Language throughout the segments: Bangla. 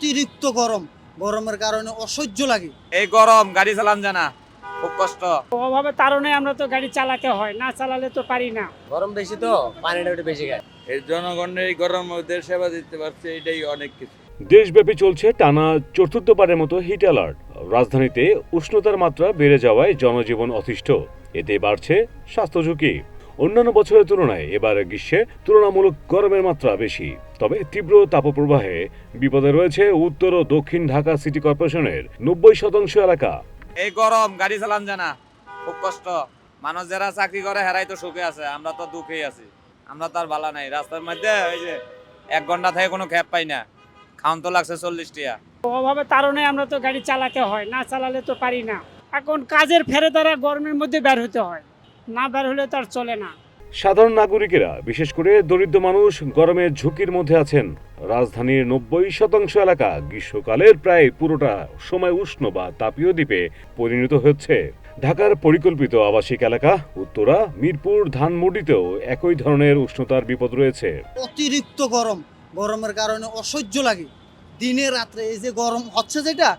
অতিরিক্ত গরম, গরমের কারণে অসহ্য লাগে। এই গরম গাড়ি চালান জানা খুব কষ্ট। অভাবে কারণে আমরা তো গাড়ি চালাতে হয়, না চালালে তো পারি না। গরম বেশি তো পানিটা একটু বেশি খায়। এই জনগণের এই গরমের মধ্যে সেবা দিতে পারছে, এটাই অনেক কিছু। দেশব্যাপী চলছে টানা চতুর্থবারের মতো হিট অ্যালার্ট। রাজধানীতে উষ্ণতার মাত্রা বেড়ে যাওয়ায় জনজীবন অতিষ্ঠ, এতে বাড়ছে স্বাস্থ্য ঝুঁকি। অন্যান্য বছরের তুলনায় এবার গ্রীষ্মে তুলনামূলক গরমের মাত্রা বেশি। তবে তীব্র তাপপ্রবাহে বিপদে রয়েছে উত্তর ও দক্ষিণ ঢাকা সিটি কর্পোরেশনের 90% এলাকা। এই গরম গাড়ি চালান জানা খুব কষ্ট। মানুষ যারা চাকরি করে হেরাই তো সুখে আছে, আমরা তো দুঃখেই আছি। আমরা তো আর ভালো নাই। রাস্তার মধ্যে ওই যে 1 ঘন্টা থেকে কোনো ক্যাব পাই না, খাওন তো লাগছে 40 টাকা। অভাবে কারণে আমরা তো গাড়ি চালাতে হয়, না চালালে তো পারি না। এখন কাজের ফেরে দ্বারা গরমের মধ্যে বের হতে হয়, না বের হলে তো আর চলে না। সাধারণ নাগরিকেরা, বিশেষ করে দরিদ্র মানুষ গরমের ঝুঁকির মধ্যে আছেন। রাজধানীর 90% এলাকা গ্রীষ্মকালের প্রায় পুরোটা সময় উষ্ণ বা তাপীয় দ্বীপে পরিণত হচ্ছে। ঢাকার পরিকল্পিত আবাসিক এলাকা উত্তরা, মিরপুর, ধানমন্ডিতেও একই ধরনের উষ্ণতার বিপদ রয়েছে। অতিরিক্ত গরম, গরমের কারণে অসহ্য লাগে। দিনে রাত্রে এই যে গরম হচ্ছে যেটা,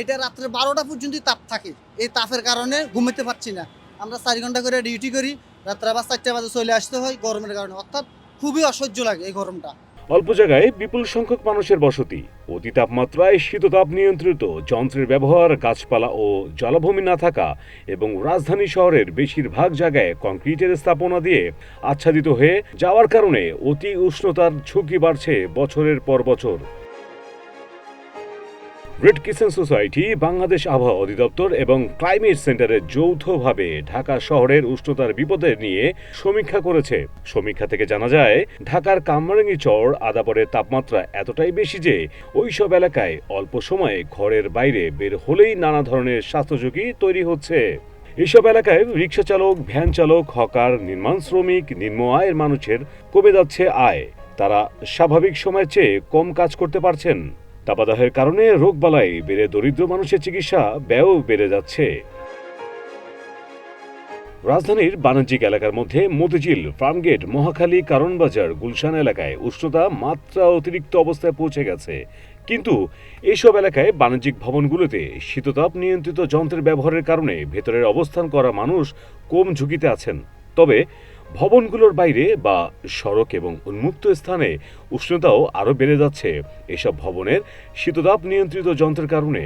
এটা রাত্রে 12টা পর্যন্ত তাপ থাকে। এই তাপের কারণে ঘুমাতে পারছি না। আমরা 4 ঘন্টা করে ডিউটি করি, রাত্রে আবার 4টা বাজে চলে আসতে হয় গরমের কারণে। অর্থাৎ খুবই অসহ্য লাগে এই গরমটা। অল্প জায়গায় বিপুল সংখ্যক মানুষের বসতি, অতি তাপমাত্রায় শীততাপ নিয়ন্ত্রিত যন্ত্রের ব্যবহার, গাছপালা ও জলাভূমি না থাকা এবং রাজধানী শহরের বেশিরভাগ জায়গায় কংক্রিটের স্থাপনা দিয়ে আচ্ছাদিত হয়ে যাওয়ার কারণে অতি উষ্ণতার ঝুঁকি বাড়ছে বছরের পর বছর। রেড কিচেন সোসাইটি, বাংলাদেশ আবহাওয়া অধিদপ্তর এবং ক্লাইমেট সেন্টারের যৌথভাবে ঢাকা শহরের উষ্ণতার বিপদের নিয়ে সমীক্ষা করেছে। সমীক্ষা থেকে জানা যায়, ঢাকার কামরাঙ্গীরচর, আদাবরের তাপমাত্রা এতটাই বেশি যে ওইসব এলাকায় অল্প সময়ে ঘরের বাইরে বের হলেই নানা ধরনের স্বাস্থ্য ঝুঁকি তৈরি হচ্ছে। এসব এলাকায় রিক্সা চালক, ভ্যান চালক, হকার, নির্মাণ শ্রমিক, নিম্ন আয়ের মানুষের কমে যাচ্ছে আয়। তারা স্বাভাবিক সময়ের চেয়ে কম কাজ করতে পারছেন। তাপদাহের কারণে রোগবালাই বেড়ে দরিদ্র মানুষের চিকিৎসা ব্যয়ও বেড়ে যাচ্ছে। রাজধানীর বাণিজ্যিক এলাকার মধ্যে মতিঝিল, ফার্মগেট, মহাখালী, কারণবাজার, গুলশান এলাকায় উষ্ণতা মাত্রা অতিরিক্ত অবস্থায় পৌঁছে গেছে। কিন্তু এইসব এলাকায় বাণিজ্যিক ভবনগুলোতে শীততাপ নিয়ন্ত্রিত যন্ত্রের ব্যবহারের কারণে ভেতরের অবস্থান করা মানুষ কম ঝুঁকিতে আছেন। তবে ভবনগুলোর বাইরে বা সড়ক এবং উন্মুক্ত স্থানে উষ্ণতাও আরও বেড়ে যাচ্ছে এসব ভবনের শীততাপ নিয়ন্ত্রিত যন্ত্রের কারণে।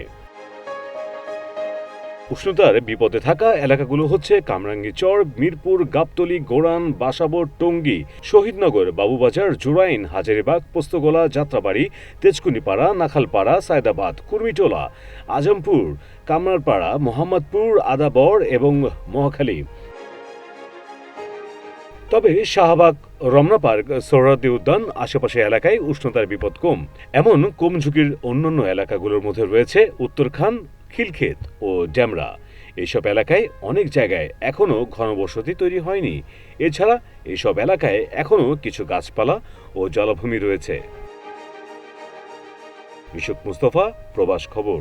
উষ্ণতার বিপদে থাকা এলাকাগুলো হচ্ছে কামরাঙ্গীরচর, মিরপুর, গাবতলী, গোরান, বাসাবোর, টঙ্গী, শহীদনগর, বাবুবাজার, জুরাইন, হাজারীবাগ, পোস্তগোলা, যাত্রাবাড়ি, তেজকুনিপাড়া, নাখালপাড়া, সায়দাবাদ, কুর্মিটোলা, আজমপুর, কামরারপাড়া, মোহাম্মদপুর, আদাবর এবং মহাখালী। তবে শাহবাগ, রমনা পার্ক, সোহরাওয়ার্দী উদ্যান, আশেপাশে এলাকায় উষ্ণতার বিপদ কম। এমন কম ঝুঁকির অন্যান্য এলাকাগুলোর মধ্যে রয়েছে উত্তরখান, খিলক্ষেত ও ডেমরা। এইসব এলাকায় অনেক জায়গায় এখনও ঘনবসতি তৈরি হয়নি। এছাড়া এইসব এলাকায় এখনও কিছু গাছপালা ও জলাভূমি রয়েছে। মিশুক মুস্তফা, প্রবাস খবর।